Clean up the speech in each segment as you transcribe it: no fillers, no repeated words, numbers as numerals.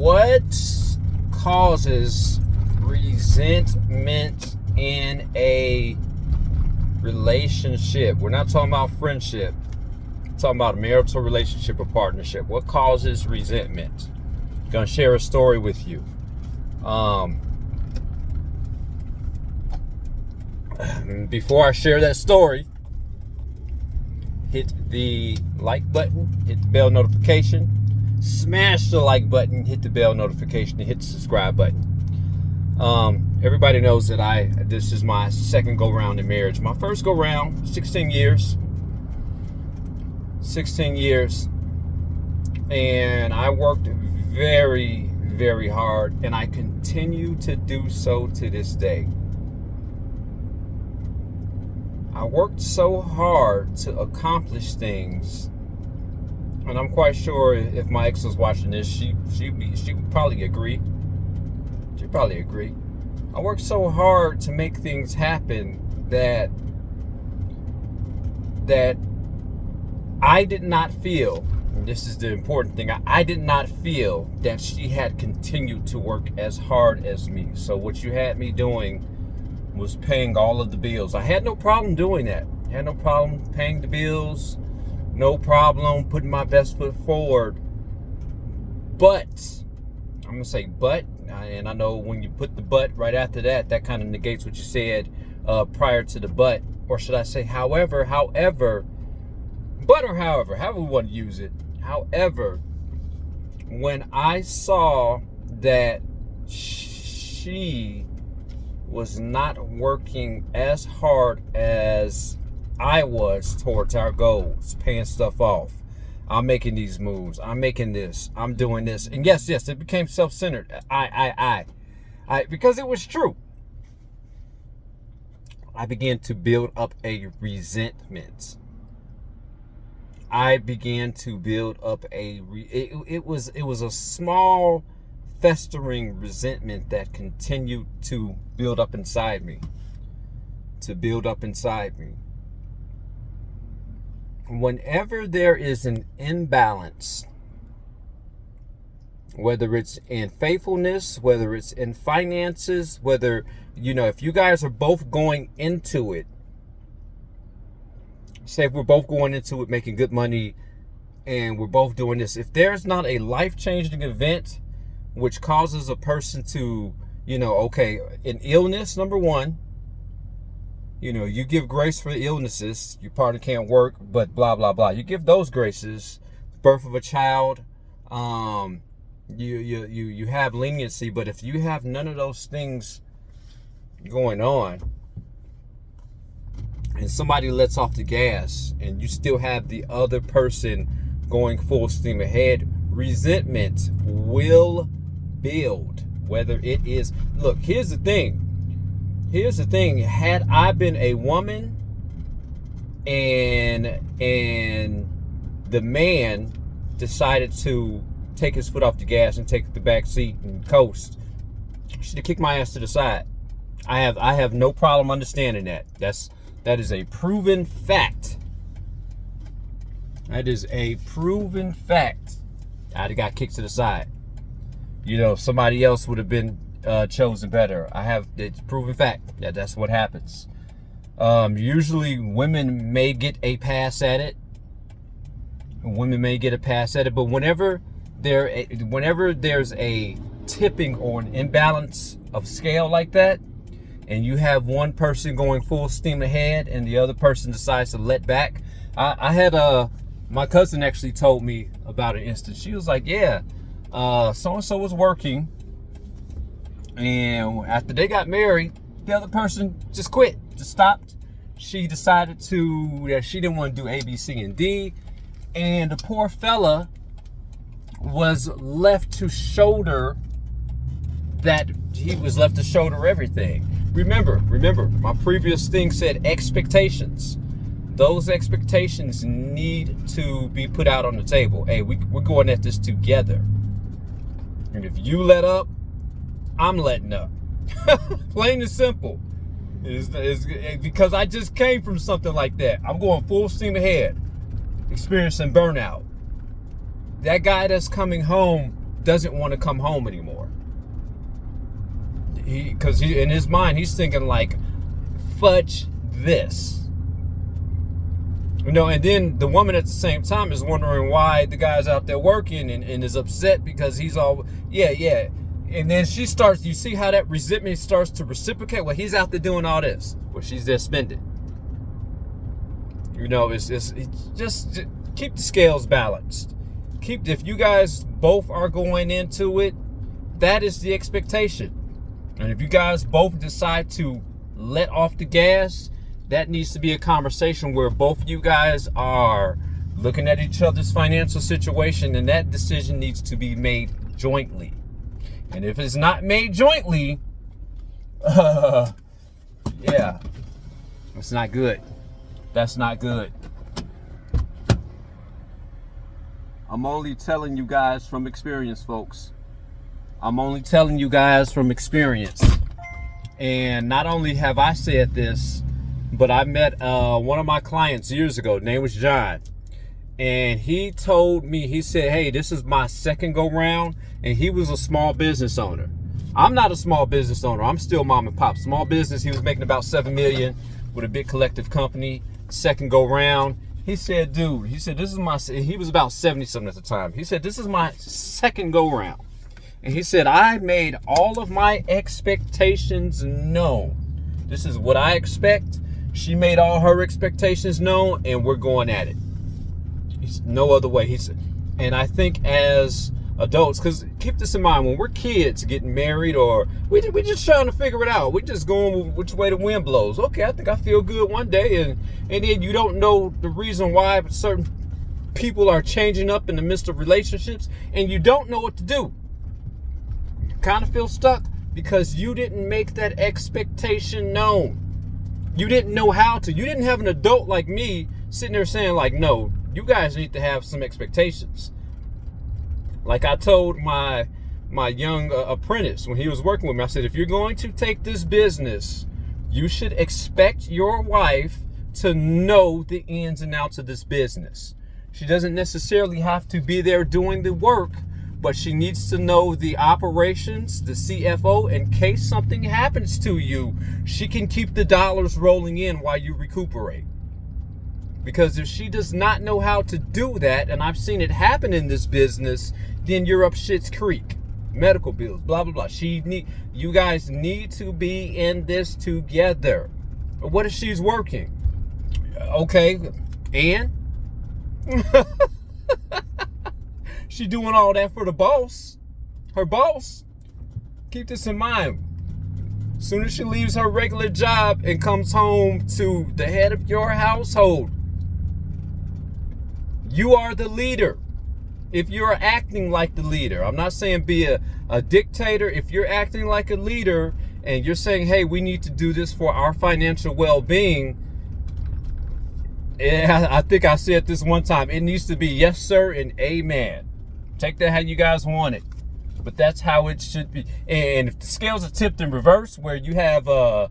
What causes resentment in a relationship? We're not talking about friendship. We're talking about a marital relationship or partnership. What causes resentment? I'm gonna share a story with you. Before I share that story, hit the like button, hit the bell notification, smash the like button, hit the bell notification, and hit the subscribe button. Everybody knows that this is my second go round in marriage. My first go round, 16 years. 16 years. And I worked very, very hard, and I continue to do so to this day. I worked so hard to accomplish things, and I'm quite sure if my ex was watching this, she would probably agree. She'd probably agree. I worked so hard to make things happen that I did not feel, and this is the important thing, I did not feel that she had continued to work as hard as me. So what you had me doing was paying all of the bills. I had no problem doing that. I had no problem paying the bills. No problem putting my best foot forward. But, I'm going to say but, and I know when you put the but right after that, that kind of negates what you said prior to the but. Or should I say however, however we want to use it. However, when I saw that she was not working as hard as I was towards our goals, paying stuff off, I'm making these moves, I'm making this, I'm doing this, and yes, it became self-centered. I because it was true. I began to build up a resentment. I began to build up it was a small festering resentment that continued to build up inside me. Whenever there is an imbalance, whether it's in faithfulness, whether it's in finances, whether, if you guys are both going into it, say if we're both going into it making good money and we're both doing this, if there's not a life-changing event which causes a person to, an illness, number one, you give grace for the illnesses, your partner can't work, but blah, blah, blah. You give those graces, birth of a child, you have leniency, but if you have none of those things going on, and somebody lets off the gas, and you still have the other person going full steam ahead, resentment will build. Whether it is, look, here's the thing. Had I been a woman and the man decided to take his foot off the gas and take the back seat and coast, should have kicked my ass to the side. I have no problem understanding that. That is a proven fact. That is a proven fact. I'd have got kicked to the side. Somebody else would have been chosen better. It's proven fact that that's what happens. Usually women may get a pass at it. But whenever there's a tipping or an imbalance of scale like that, and you have one person going full steam ahead and the other person decides to let back. I had my cousin actually told me about an instance. She was like, yeah, so-and-so was working, and after they got married, the other person just quit, just stopped. She decided that she didn't want to do A, B, C, and D, and the poor fella was left to shoulder everything. Remember, my previous thing said expectations. Those expectations need to be put out on the table. Hey, we're going at this together. And if you let up, I'm letting up. Plain and simple. It's because I just came from something like that. I'm going full steam ahead, experiencing burnout. That guy that's coming home doesn't want to come home anymore. Because in his mind, he's thinking like, fudge this. You know, and then the woman at the same time is wondering why the guy's out there working and is upset because he's all, yeah. And then she starts, you see how that resentment starts to reciprocate? Well, he's out there doing all this. Well, she's there spending. You know, it's just keep the scales balanced. If you guys both are going into it, that is the expectation. And if you guys both decide to let off the gas, that needs to be a conversation where both you guys are looking at each other's financial situation, and that decision needs to be made jointly. And if it's not made jointly, yeah, it's not good. That's not good. I'm only telling you guys from experience, folks. I'm only telling you guys from experience. And not only have I said this, but I met one of my clients years ago. Name was John. And he told me, he said, hey, this is my second go round. And he was a small business owner. I'm not a small business owner. I'm still mom and pop. Small business, he was making about $7 million with a big collective company. Second go round. He said, dude, this is my, he was about 70 something at the time. He said, this is my second go round. And he said, I made all of my expectations known. This is what I expect. She made all her expectations known, and we're going at it. He's no other way. He said, and I think as adults, because keep this in mind, when we're kids getting married, or we just trying to figure it out. We just going which way the wind blows. Okay, I think I feel good one day, and then you don't know the reason why certain people are changing up in the midst of relationships, and you don't know what to do. You kind of feel stuck because you didn't make that expectation known. You didn't know how to. You didn't have an adult like me sitting there saying like, no, you guys need to have some expectations. Like I told my young apprentice when he was working with me, I said, if you're going to take this business, you should expect your wife to know the ins and outs of this business. She doesn't necessarily have to be there doing the work, but she needs to know the operations, the CFO, in case something happens to you, she can keep the dollars rolling in while you recuperate. Because if she does not know how to do that, and I've seen it happen in this business, then you're up shit's creek. Medical bills, blah, blah, blah. You guys need to be in this together. What if she's working? Okay, and? She doing all that for the boss. Her boss. Keep this in mind. As soon as she leaves her regular job and comes home to the head of your household, you are the leader. If you're acting like the leader, I'm not saying be a dictator. If you're acting like a leader and you're saying, hey, we need to do this for our financial well-being, I think I said this one time, it needs to be yes, sir, and amen. Take that how you guys want it. But that's how it should be. And if the scales are tipped in reverse, where you have a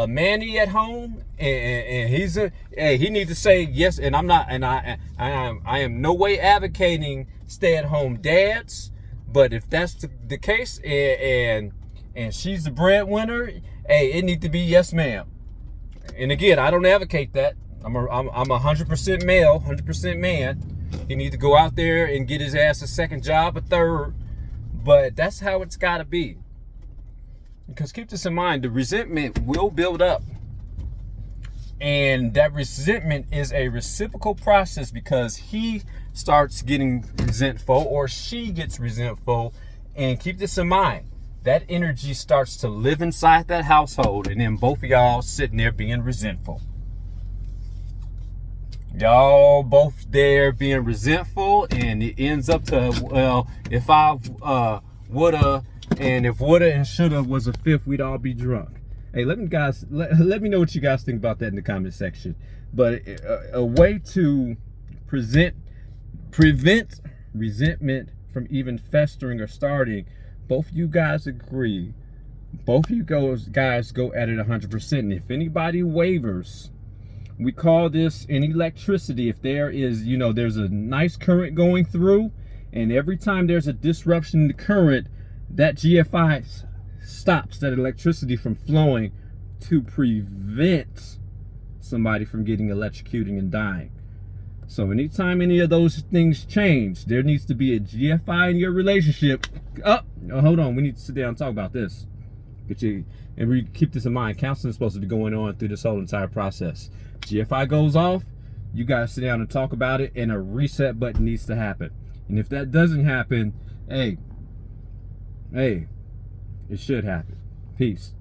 Manny at home, and he needs to say yes. And I'm not, and I am no way advocating stay-at-home dads. But if that's the case, and she's the breadwinner, hey, it needs to be yes, ma'am. And again, I don't advocate that. I'm 100% male, 100% man. He needs to go out there and get his ass a second job, a third. But that's how it's got to be. Because keep this in mind, the resentment will build up. And that resentment is a reciprocal process because he starts getting resentful or she gets resentful. And keep this in mind, that energy starts to live inside that household, and then both of y'all sitting there being resentful. Y'all both there being resentful, and it ends up to, well, if I woulda, and if woulda and shoulda was a fifth, we'd all be drunk. Hey, let me know what you guys think about that in the comment section. But a way to prevent resentment from even festering or starting, both you guys agree. Both of you guys go at it 100%. And if anybody wavers, we call this in electricity. If there is, there's a nice current going through, And every time there's a disruption in the current, that GFI stops that electricity from flowing to prevent somebody from getting electrocuting and dying. So anytime any of those things change, there needs to be a GFI in your relationship. Oh, hold on. We need to sit down and talk about this. And we keep this in mind. Counseling is supposed to be going on through this whole entire process. GFI goes off, you guys sit down and talk about it, and a reset button needs to happen. And if that doesn't happen, hey, it should happen. Peace.